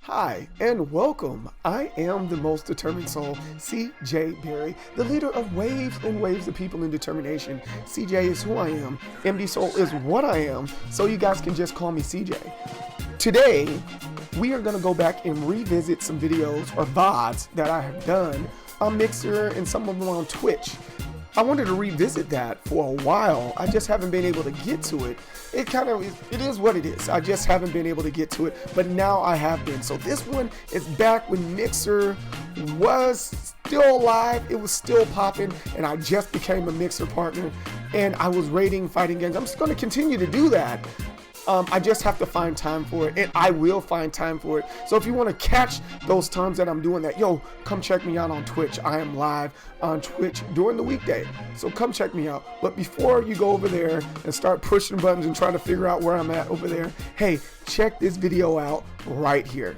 Hi, and welcome. I am the most determined soul, CJ Berry, the leader of waves and waves of people in determination. CJ is who I am, MD Soul is what I am, so you guys can just call me CJ. Today, we are going to go back and revisit some videos or VODs that I have done on Mixer and some of them on Twitch. I wanted to revisit that for a while. I just haven't been able to get to it. It is what it is. I just haven't been able to get to it, but now I have been. So this one is back when Mixer was still alive. It was still popping, and I just became a Mixer partner, and I was rating fighting games. I'm just going to continue to do that. I just have to find time for it, and I will find time for it. So if you want to catch those times that I'm doing that, come check me out on Twitch. I am live on Twitch during the weekday, so come check me out. But before you go over there and start pushing buttons and trying to figure out where I'm at over there, hey, check this video out right here.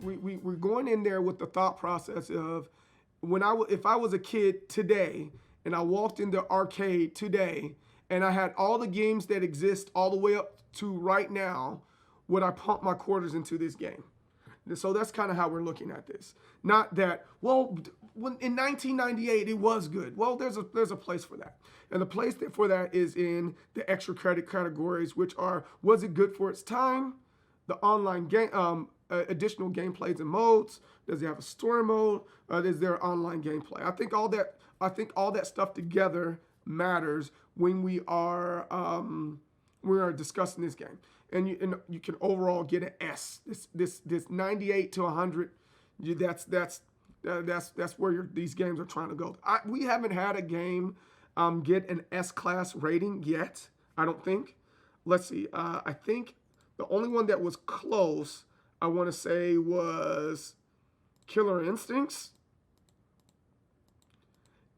We're going in there with the thought process of if I was a kid today and I walked into arcade today, and I had all the games that exist all the way up to right now, would I pump my quarters into this game? So that's kind of how we're looking at this. Not that, when in 1998 it was good. Well, there's a place for that. And the place for that is in the extra credit categories, which are, was it good for its time? The online game, additional gameplays and modes. Does it have a story mode? Is there online gameplay? I think all that stuff together matters when we are discussing this game, and you can overall get an S. This 98 to 100, that's where these games are trying to go. We haven't had a game get an S class rating yet. I don't think. Let's see. I think the only one that was close, I want to say, was Killer Instincts.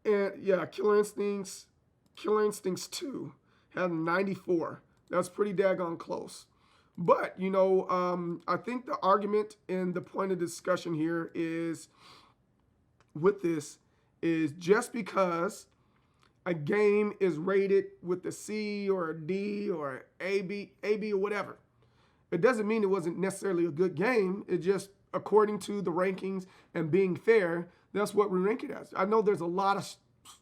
And yeah, Killer Instincts 2 had 94. That's pretty daggone close. But, I think the argument and the point of discussion here is, with this, is just because a game is rated with a C or a D or AB or whatever, it doesn't mean it wasn't necessarily a good game. It just, according to the rankings and being fair, that's what we rank it as. I know there's a lot of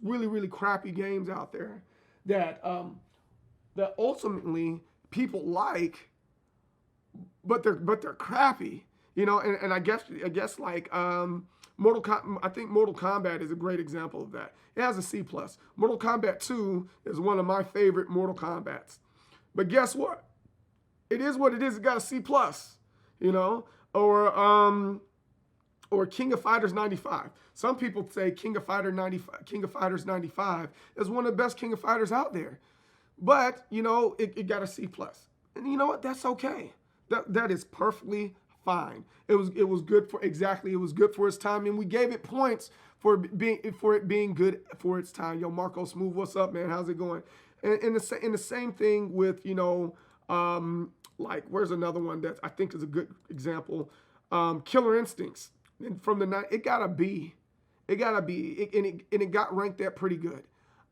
really, really crappy games out there that that ultimately people like, but they're crappy, and I guess like Mortal Kombat is a great example of that. It has a C+. Mortal Kombat 2 is one of my favorite Mortal Kombats. But guess what? It is what it is. It got a C+, or King of Fighters 95. Some people say King of Fighters 95 is one of the best King of Fighters out there. But, it got a C+. And you know what? That's okay. That is perfectly fine. It was good for its time, and we gave it points for it being good for its time. Yo, Marco Smooth, what's up, man? How's it going? And the same thing with, like, where's another one that I think is a good example? Killer Instincts. And from the night, it got a B. It got a B, and it got ranked at pretty good.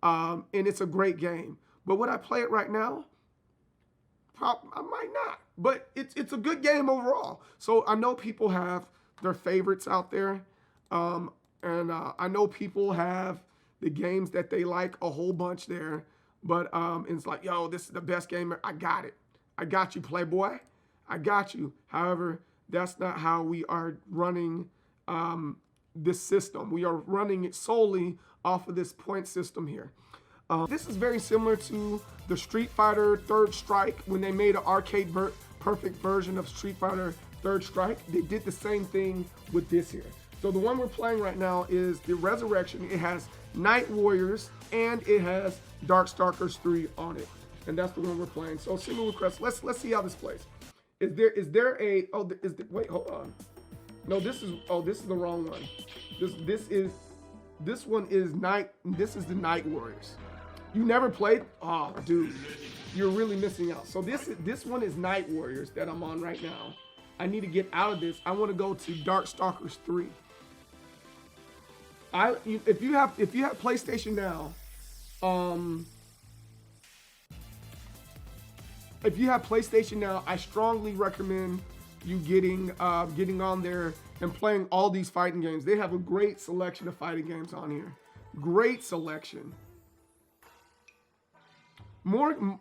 And it's a great game. But would I play it right now? I might not. But it's a good game overall. So I know people have their favorites out there. And I know people have the games that they like a whole bunch there. But it's like, yo, this is the best game. I got it. I got you, Playboy. I got you. However, that's not how we are running this system. We are running it solely off of this point system here. This is very similar to the Street Fighter Third Strike when they made an arcade perfect version of Street Fighter Third Strike. They did the same thing with this here. So the one we're playing right now is the Resurrection. It has Night Warriors and it has Darkstalkers 3 on it, and that's the one we're playing. So single request. Let's see how this plays. Is there a wait, hold on. No, this is the wrong one. This one is the Night Warriors. You never played? Oh, dude, you're really missing out. So this one is Night Warriors that I'm on right now. I need to get out of this. I want to go to Darkstalkers 3. If you have PlayStation Now, if you have PlayStation Now, I strongly recommend you getting on there and playing all these fighting games. They have a great selection of fighting games on here. Great selection. Morgan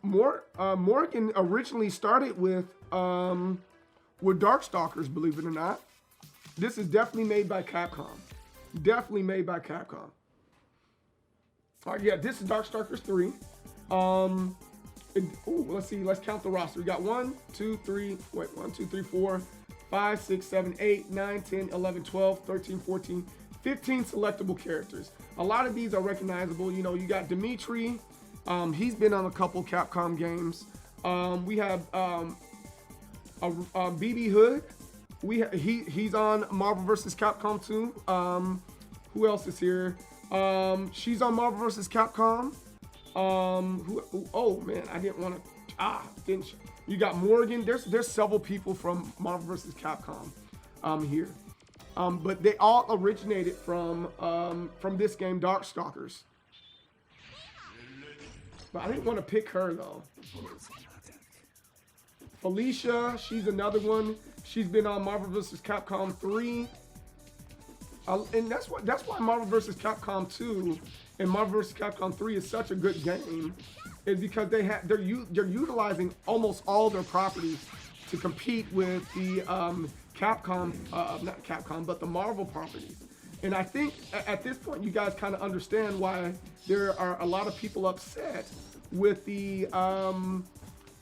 originally started with Darkstalkers, believe it or not. This is definitely made by Capcom. Definitely made by Capcom. All right, yeah, this is Darkstalkers 3. Let's see, let's count the roster. We got 1, 2, 3, 4, 5, 6, 7, 8, 9, 10, 11, 12, 13, 14, 15 selectable characters. A lot of these are recognizable. You know, you got Dimitri. He's been on a couple Capcom games. We have BB Hood. He's on Marvel vs. Capcom 2. Who else is here? She's on Marvel vs. Capcom. Oh man, I didn't want to. Didn't you? You got Morgan. There's several people from Marvel vs. Capcom here. But they all originated from this game, Darkstalkers. But I didn't want to pick her though. Felicia, she's another one. She's been on Marvel vs. Capcom 3. And that's why Marvel vs. Capcom 2 and Marvel vs. Capcom 3 is such a good game, is because they're utilizing almost all their properties to compete with the not Capcom, but the Marvel properties. And I think at this point you guys kind of understand why there are a lot of people upset with the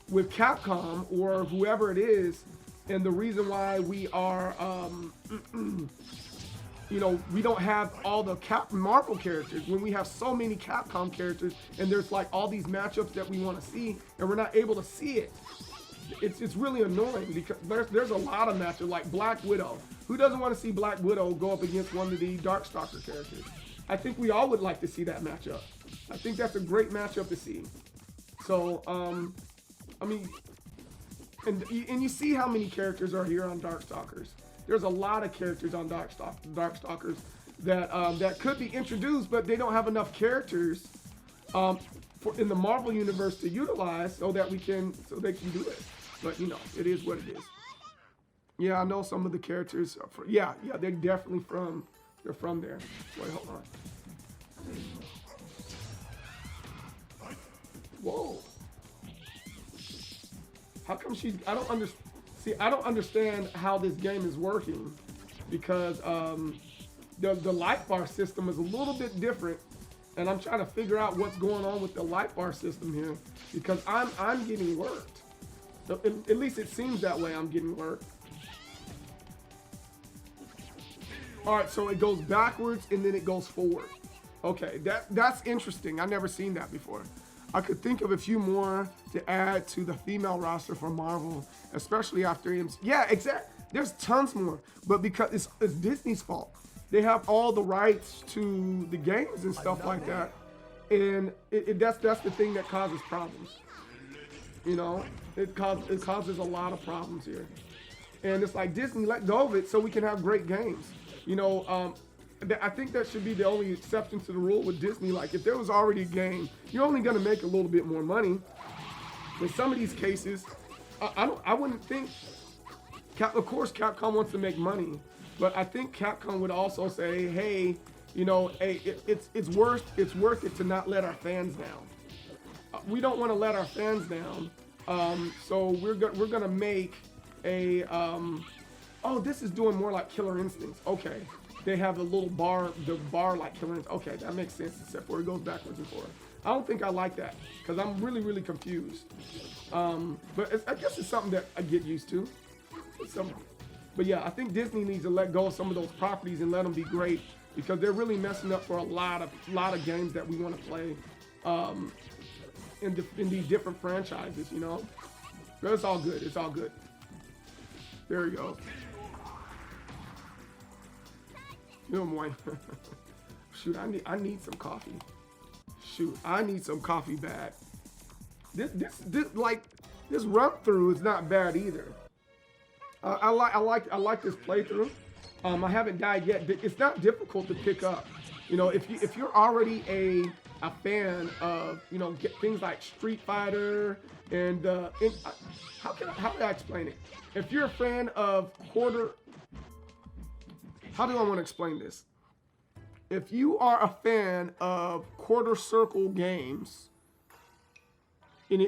with Capcom or whoever it is, and the reason why we are you know, we don't have all the Marvel characters when we have so many Capcom characters, and there's like all these matchups that we want to see, and we're not able to see it. It's really annoying because there's a lot of matchups like Black Widow. Who doesn't want to see Black Widow go up against one of the Darkstalker characters? I think we all would like to see that matchup. I think that's a great matchup to see. So, I mean, and you see how many characters are here on Darkstalkers. There's a lot of characters on Darkstalkers that could be introduced, but they don't have enough characters in the Marvel universe to utilize so they can do it. But you know, it is what it is. Yeah, I know some of the characters are from, yeah, they're definitely from there. Wait, hold on. Whoa. How come she's, I don't understand how this game is working, because the light bar system is a little bit different, and I'm trying to figure out what's going on with the light bar system here, because I'm getting worked. So at least it seems that way. I'm getting worked. All right, so it goes backwards and then it goes forward. Okay, that's interesting. I've never seen that before. I could think of a few more to add to the female roster for Marvel, especially after MC. Yeah, exactly. There's tons more, but because it's Disney's fault. They have all the rights to the games and stuff like that, and that's the thing that causes problems. You know, it causes a lot of problems here, and it's like, Disney, let go of it so we can have great games. You know, I think that should be the only exception to the rule with Disney. Like, if there was already a game, you're only going to make a little bit more money. In some of these cases, I wouldn't think. Of course, Capcom wants to make money, but I think Capcom would also say, hey, you know, hey, it's worth it to not let our fans down. We don't want to let our fans down, so we're gonna make a. Oh, this is doing more like Killer Instincts. Okay. They have a little bar, the bar like Killer Instincts. Okay, that makes sense, except for it goes backwards and forward. I don't think I like that, because I'm really, really confused. But I guess it's something that I get used to. But yeah, I think Disney needs to let go of some of those properties and let them be great, because they're really messing up for a lot of games that we want to play in these different franchises, you know? But it's all good. It's all good. There we go. You know, boy. Shoot, I need some coffee. Shoot, I need some coffee bad. This run through is not bad either. I like this playthrough. I haven't died yet. It's not difficult to pick up. You know, if you're already a fan of, you know, get things like Street Fighter and how do I explain it? If you're a fan of how do I want to explain this? If you are a fan of quarter circle games, and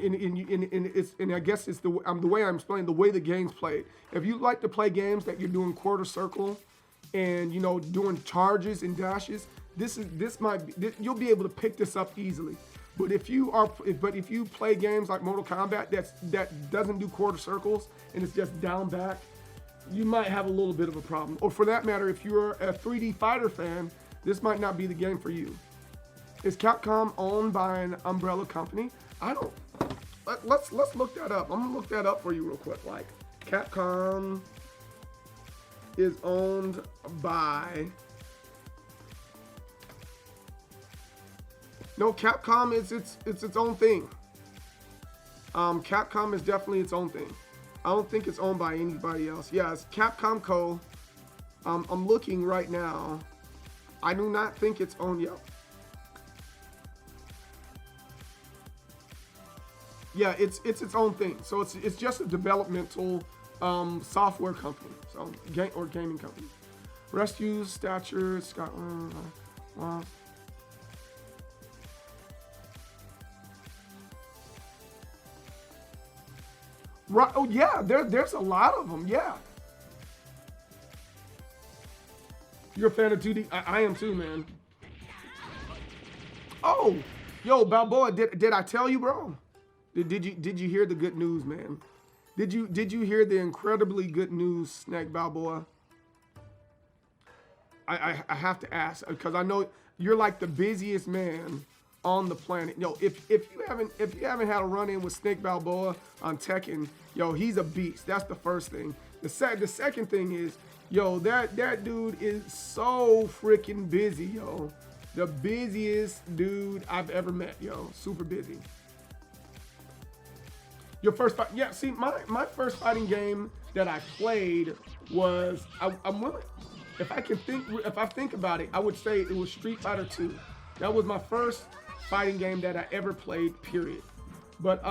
I guess it's the way I'm explaining the way the game's played. If you like to play games that you're doing quarter circle, and you know doing charges and dashes, you'll be able to pick this up easily. But if you play games like Mortal Kombat that doesn't do quarter circles and it's just down back, you might have a little bit of a problem. Or for that matter, if you're a 3D fighter fan, this might not be the game for you. Is Capcom owned by an umbrella company? I don't. Let's look that up. I'm gonna look that up for you real quick. Like, Capcom is owned by. No, Capcom is its own thing. Capcom is definitely its own thing. I don't think it's owned by anybody else. Yeah, it's Capcom Co. I'm looking right now. I do not think it's owned yet. Yeah, it's its own thing. So it's just a developmental software company, so gaming company. Rescue stature, Scotland. Right. Oh yeah, there's a lot of them. Yeah. You're a fan of 2D? I am too, man. Oh, yo, Balboa, did I tell you, bro? Did you hear the good news, man? Did you hear the incredibly good news, Snake Balboa? I have to ask, because I know you're like the busiest man on the planet. Yo, if you haven't had a run-in with Snake Balboa on Tekken, yo, he's a beast. That's the first thing. The second thing is, yo, that dude is so freaking busy, yo. The busiest dude I've ever met, yo. Super busy. Your first fight? Yeah, see, my first fighting game that I played was I'm willing. If I think about it, I would say it was Street Fighter 2. That was my first fighting game that I ever played, period. But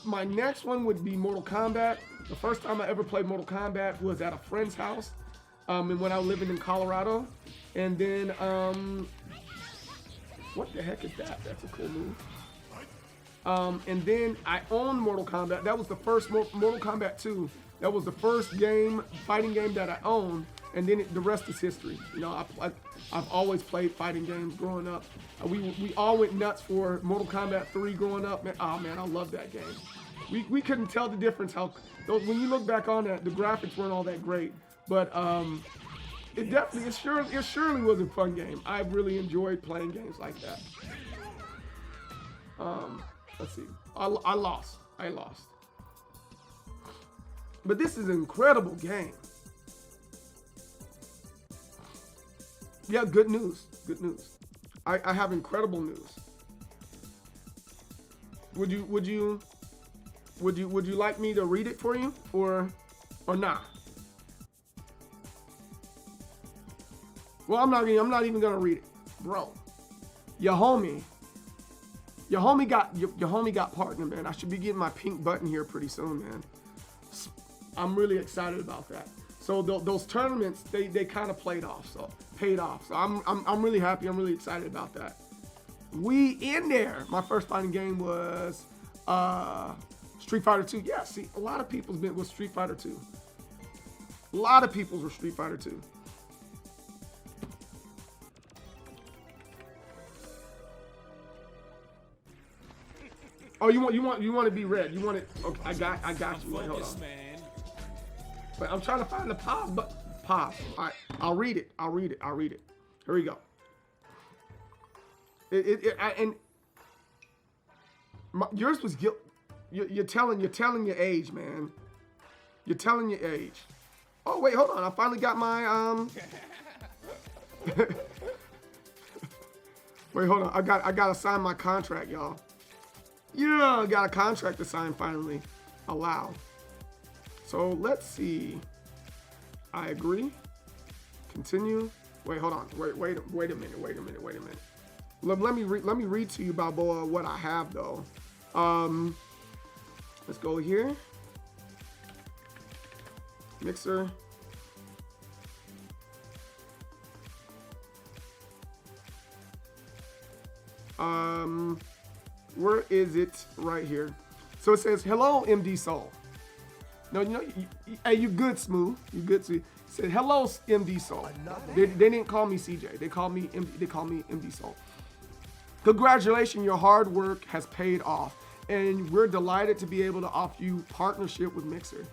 my next one would be Mortal Kombat. The first time I ever played Mortal Kombat was at a friend's house, and when I was living in Colorado. And then what the heck is that? That's a cool move. And then I owned Mortal Kombat. That was the first Mortal Kombat 2. That was the first fighting game that I owned. And then the rest is history. You know, I've always played fighting games growing up. We all went nuts for Mortal Kombat 3 growing up. Man, oh man, I love that game. We couldn't tell the difference when you look back on that, the graphics weren't all that great. But it surely was a fun game. I really enjoyed playing games like that. Let's see. I lost. But this is an incredible game. Yeah, good news. Good news. I have incredible news. Would you like me to read it for you or not? Well, I'm not even gonna read it, bro. Your homie got partner, man. I should be getting my pink button here pretty soon, man. I'm really excited about that. So those tournaments, they kind of paid off. So I'm really happy. I'm really excited about that. We in there. My first fighting game was Street Fighter 2. Yeah, see, a lot of people's been with Street Fighter 2. A lot of people's were Street Fighter 2. Oh, you want to be red? You want it? Okay, I got you. Wait, hold on. Wait, I'm trying to find the pause, but pause. All right, I'll read it. Here we go. Yours was guilt. You're telling your age, man. You're telling your age. Oh wait, hold on. I finally got my Wait, hold on. I gotta sign my contract, y'all. Yeah, I got a contract to sign finally. Allow. So let's see. I agree. Continue. Wait, hold on. Wait a minute. Let me read to you, Balboa, what I have though. Let's go here. Mixer. Where is it? Right here. So it says, "Hello, MD Soul." No, you know, hey, you good, Smooth. You good, Smooth. It said, "Hello, MD Soul." They didn't call me CJ. They called me MD Soul. Congratulations, your hard work has paid off, and we're delighted to be able to offer you partnership with Mixer.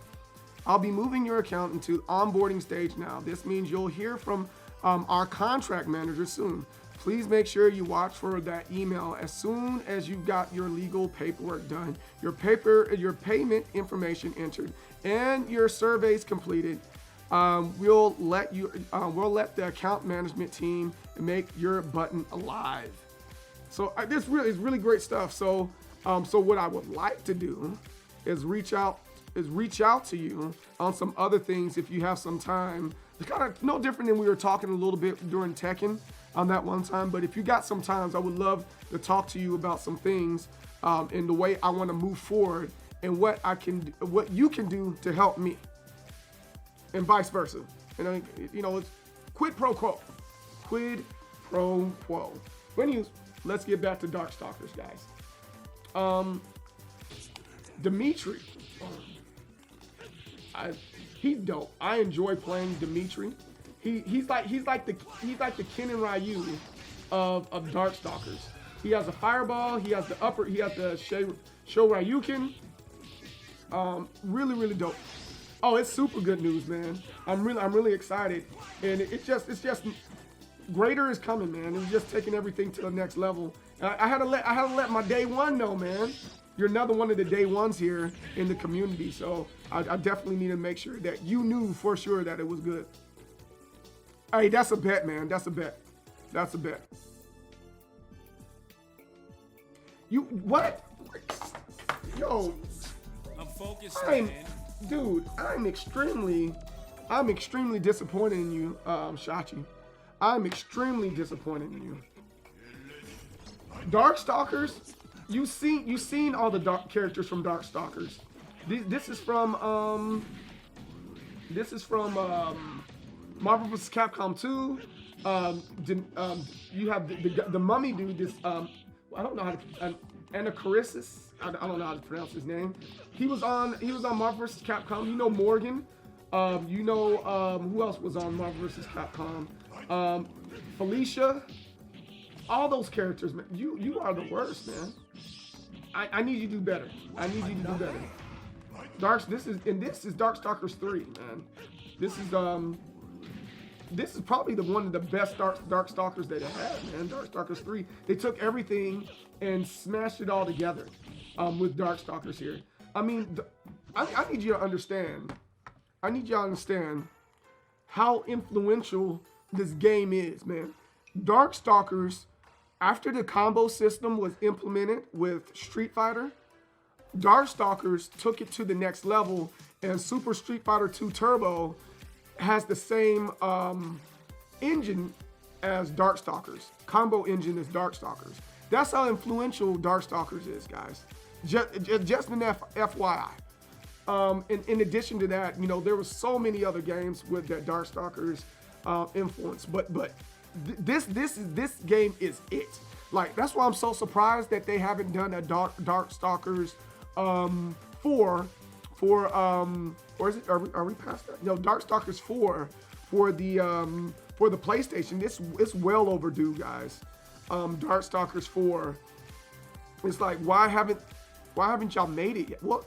I'll be moving your account into onboarding stage now. This means you'll hear from our contract manager soon. Please make sure you watch for that email as soon as you've got your legal paperwork done, your payment information entered, and your surveys completed. We'll let the account management team make your button alive. So this really is really great stuff. So what I would like to do is reach out to you on some other things if you have some time. It's kind of no different than we were talking a little bit during Tekken on that one time, but if you got some times, I would love to talk to you about some things in the way I want to move forward and what you can do to help me, and vice versa. And it's quid pro quo. Anyways, let's get back to Darkstalkers, guys. Dimitri, he's dope. I enjoy playing Dimitri. He's like the Ken and Ryu of Darkstalkers. He has a fireball. He has the Shoryuken. Really dope. Oh, it's super good news, man. I'm really excited, and it's just greater is coming, man. It's just taking everything to the next level. I had to let my day one know, man. You're another one of the day ones here in the community, so I definitely need to make sure that you knew for sure that it was good. Hey, that's a bet, man. That's a bet. You what? Yo, I'm focused, dude. I'm extremely disappointed in you, Shachi. I'm extremely disappointed in you. Darkstalkers, you seen all the dark characters from Darkstalkers. This is from Marvel vs. Capcom 2. You have the mummy dude. This I don't know how to Anacarisis. I don't know how to pronounce his name. He was on Marvel vs. Capcom. You know Morgan. Who else was on Marvel vs. Capcom? Felicia. All those characters, man. You are the worst, man. I need you to do better. This is Darkstalkers 3, man. This is probably one of the best Darkstalkers they had, man. Darkstalkers 3. They took everything and smashed it all together with Darkstalkers here. I mean, I need you to understand. I need you to understand how influential this game is, man. Darkstalkers, after the combo system was implemented with Street Fighter, Darkstalkers took it to the next level, and Super Street Fighter 2 Turbo has the same engine as Darkstalkers. Combo engine is Darkstalkers. That's how influential Darkstalkers is, guys. Just an FYI. In addition to that, there were so many other games with that Darkstalkers influence, but this game is it. Like, that's why I'm so surprised that they haven't done a Darkstalkers 4 or is it? Are we past that? No, Darkstalkers 4 for the PlayStation. It's well overdue, guys. Darkstalkers 4. It's like, why haven't y'all made it yet? Well,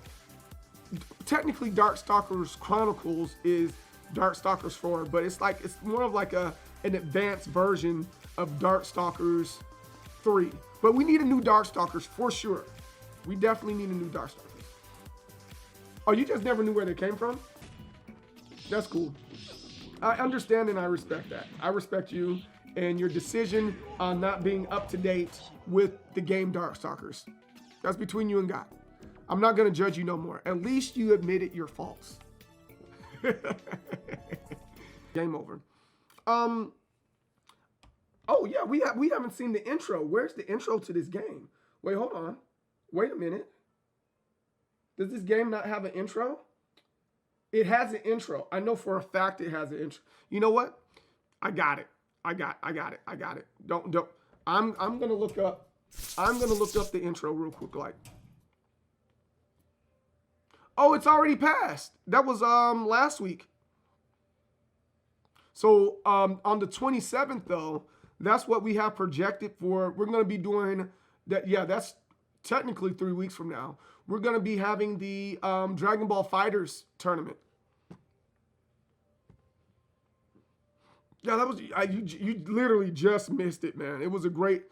technically, Darkstalkers Chronicles is Darkstalkers 4, but it's more of like an advanced version of Darkstalkers 3. But we need a new Darkstalkers for sure. We definitely need a new Darkstalkers. Oh, you just never knew where they came from? That's cool. I understand and I respect that. I respect you and your decision on not being up to date with the game Darkstalkers. That's between you and God. I'm not going to judge you no more. At least you admitted your faults. Game over. Oh yeah, we haven't seen the intro. Where's the intro to this game? Wait, hold on. Wait a minute. Does this game not have an intro? It has an intro. I know for a fact it has an intro. You know what? I got it. I got it. Don't. I'm gonna look up. I'm gonna look up the intro real quick. Like, oh, it's already passed. That was last week. So on the 27th though, that's what we have projected for. We're gonna be doing that. Yeah, that's technically 3 weeks from now. We're gonna be having the Dragon Ball Fighters tournament. Yeah, that was you literally just missed it, man. It was a great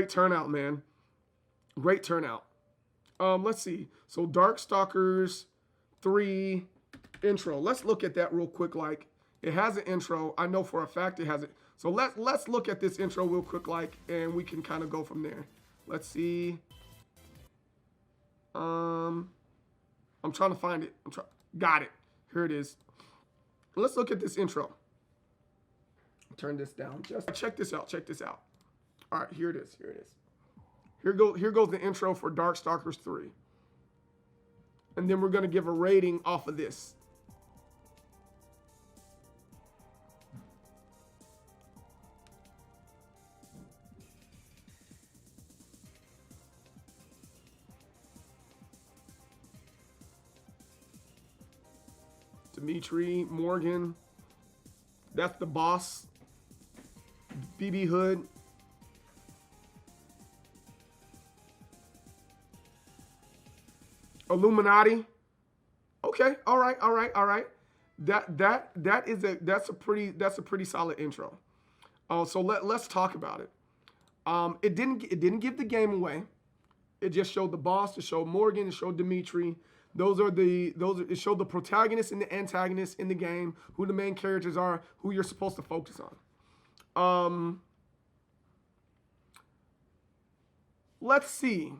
turnout, man. Great turnout. Let's see. So Darkstalkers 3 intro. Let's look at that real quick. Like, it has an intro. I know for a fact it has it. So let's look at this intro real quick, like, and we can kind of go from there. Let's see. I'm trying to find it. Got it. Here it is. Let's look at this intro. Turn this down. Just check this out. Check this out. All right, here it is. Here it is. Here goes the intro for Darkstalkers 3. And then we're going to give a rating off of this. Dimitri, Morgan. That's the boss. BB Hood. Illuminati. Okay, all right. That's a pretty solid intro. So let's talk about it. It didn't give the game away. It just showed the boss. It showed Morgan. It showed Dimitri. It showed the protagonists and the antagonists in the game, who the main characters are, who you're supposed to focus on. Let's see.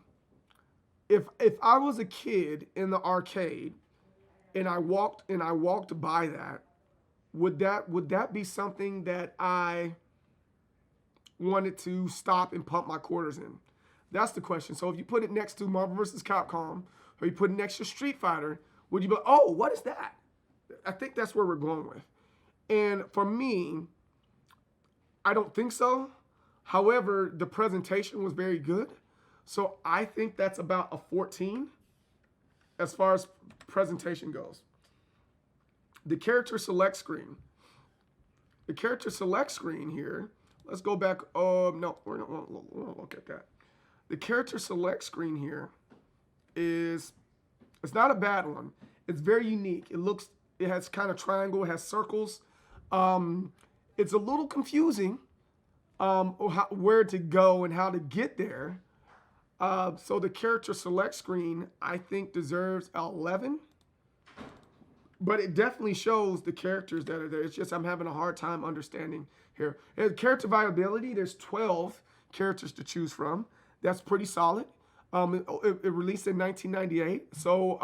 If I was a kid in the arcade and I walked by that, would that be something that I wanted to stop and pump my quarters in? That's the question. So if you put it next to Marvel vs. Capcom, or you put it next to Street Fighter, would you be like, oh, what is that? I think that's where we're going with. And for me, I don't think so. However, the presentation was very good. So I think that's about a 14 as far as presentation goes. The character select screen. The character select screen here. Let's go back. No, we're not look at that. The character select screen here it's not a bad one. It's very unique. It has kind of triangle, it has circles. It's a little confusing where to go and how to get there. So the character select screen, I think, deserves 11. But it definitely shows the characters that are there. It's just I'm having a hard time understanding here. Character viability, there's 12 characters to choose from. That's pretty solid. It released in 1998. So,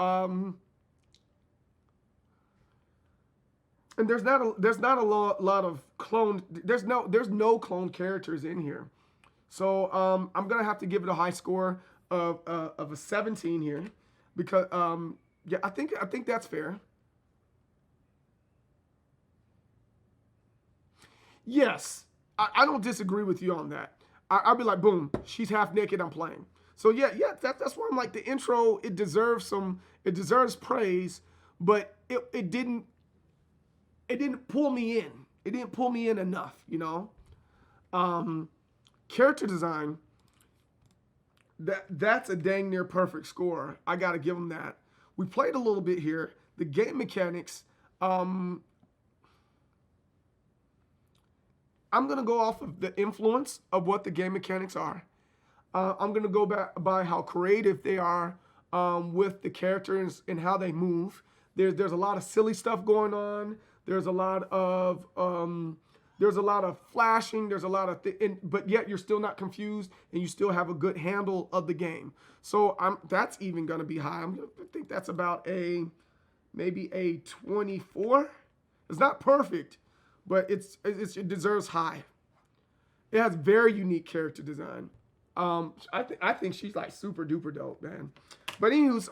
and there's not a lot of cloned. There's no cloned characters in here. So I'm gonna have to give it a high score of a 17 here, because yeah, I think that's fair. Yes, I don't disagree with you on that. I'll be like, boom, she's half naked, I'm playing. So yeah, that's why I'm like, the intro, it deserves praise, but it didn't pull me in. It didn't pull me in enough, you know. Character design, that's a dang near perfect score. I gotta give them that. We played a little bit here. The game mechanics, I'm gonna go off of the influence of what the game mechanics are. I'm gonna go back by how creative they are with the characters and how they move. There's a lot of silly stuff going on. There's a lot of flashing. There's a lot of but yet you're still not confused and you still have a good handle of the game. So that's even gonna be high. I think that's about maybe a 24. It's not perfect, but it deserves high. It has very unique character design. I think she's like super duper dope, man. But anyways,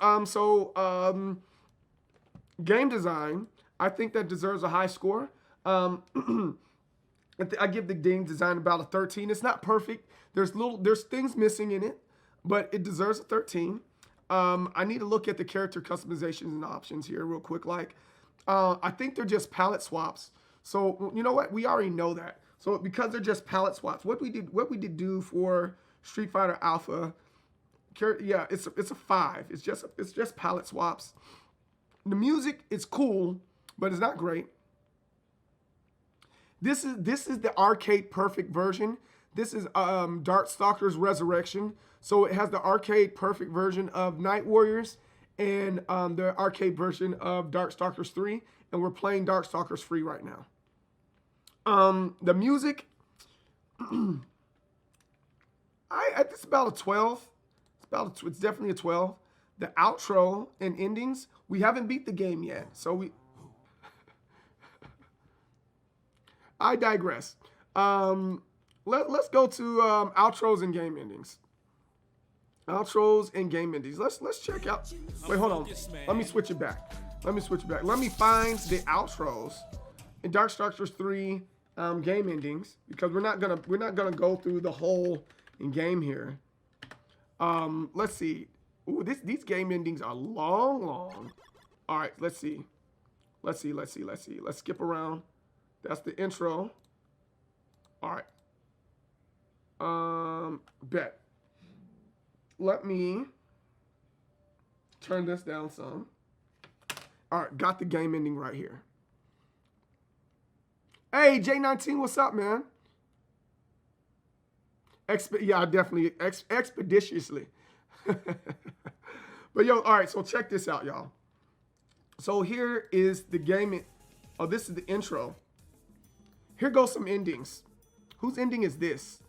game design, I think that deserves a high score. I give the game design about a 13. It's not perfect. There's things missing in it, but it deserves a 13. I need to look at the character customizations and options here real quick. I think they're just palette swaps. So you know what? We already know that. So because they're just palette swaps, what we did do for Street Fighter Alpha, yeah, it's a 5. It's just palette swaps. The music is cool, but it's not great. This is the arcade perfect version. This is Darkstalkers Resurrection. So it has the arcade perfect version of Night Warriors and the arcade version of Darkstalkers 3, and we're playing Darkstalkers free right now. The music, it's about a 12. It's definitely a 12. The outro and endings, we haven't beat the game yet, so I digress. Let's go to outros and game endings. Outros and game endings. Let's check out. Wait, hold on. Let me switch it back. Let me find the outros in Darkstalkers 3 game endings, because we're not gonna go through the whole in game here. Let's see. Ooh, these game endings are long. All right, let's see. Let's skip around. That's the intro. All right. Bet. Let me turn this down some. All right, got the game ending right here. Hey, J19, what's up, man? Yeah, definitely expeditiously. But yo, all right, so check this out, y'all. So here is the game. Oh, this is the intro. Here goes some endings. Whose ending is this?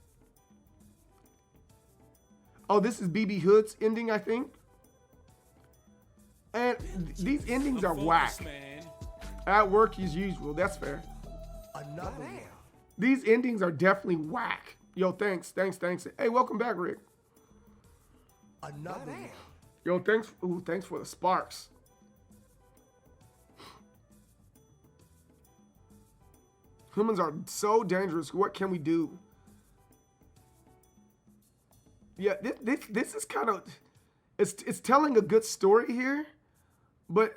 Oh, this is BB Hood's ending, I think. And these endings are whack. At work as usual. That's fair. These endings are definitely whack. Yo, thanks. Hey, welcome back, Rick. Yo, thanks for the sparks. Humans are so dangerous. What can we do? Yeah, this is kind of, it's telling a good story here, but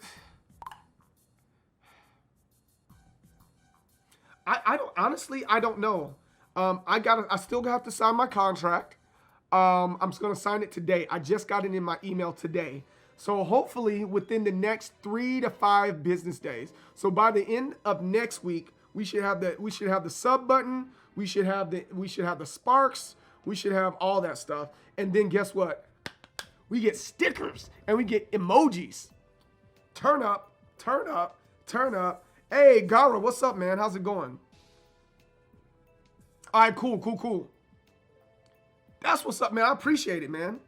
I don't know. I still have to sign my contract. I'm just gonna sign it today. I just got it in my email today. So hopefully within the next 3 to 5 business days. So by the end of next week, we should have the sub button. We should have the sparks. We should have all that stuff. And then guess what? We get stickers and we get emojis. Turn up. Hey, Gara, what's up, man? How's it going? All right, cool. That's what's up, man. I appreciate it, man.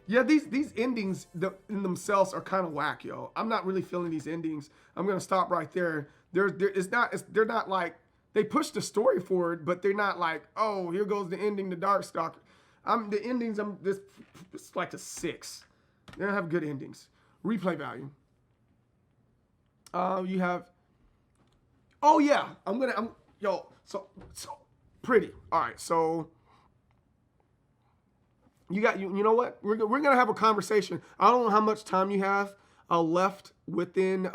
Yeah, these endings in themselves are kind of whack, yo. I'm not really feeling these endings. I'm gonna stop right there. They're not like, they push the story forward, but they're not like, oh, here goes the ending to Darkstalker. It's like a 6. They don't have good endings. Replay value. You have, oh yeah, so pretty. All right, so you know what? We're gonna have a conversation. I don't know how much time you have left within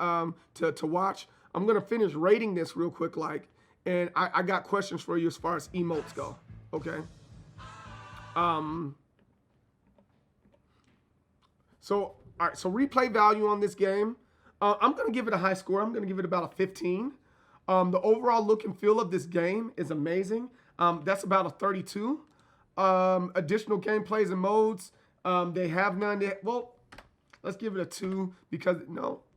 to watch. I'm gonna finish rating this real quick, and I got questions for you as far as emotes go. Okay. So all right. So replay value on this game. I'm gonna give it a high score. I'm gonna give it about a 15. The overall look and feel of this game is amazing. That's about a 32. Additional gameplays and modes, they have none. Well, let's give it a 2 because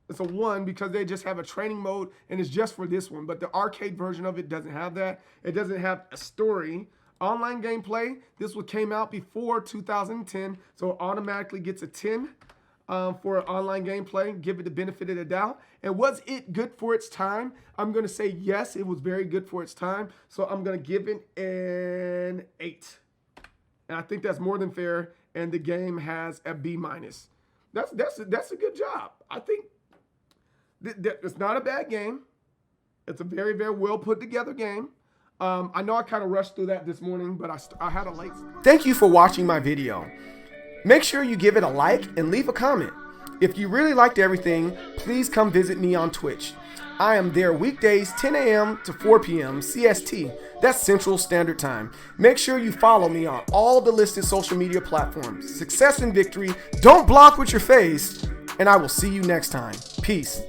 it's a 1 because they just have a training mode and it's just for this one. But the arcade version of it doesn't have that. It doesn't have a story. Online gameplay, this one came out before 2010, so it automatically gets a 10. for online gameplay. Give it the benefit of the doubt. And was it good for its time? I'm going to say yes, it was very good for its time. So I'm going to give it an 8. And I think that's more than fair. And the game has a B-. That's a good job. I think it's not a bad game. It's a very, very well put together game. I know I kind of rushed through that this morning, but I had a late. Thank you for watching my video. Make sure you give it a like and leave a comment. If you really liked everything, please come visit me on Twitch. I am there weekdays 10 a.m. to 4 p.m. CST. That's Central Standard Time. Make sure you follow me on all the listed social media platforms. Success and victory. Don't block with your face. And I will see you next time. Peace.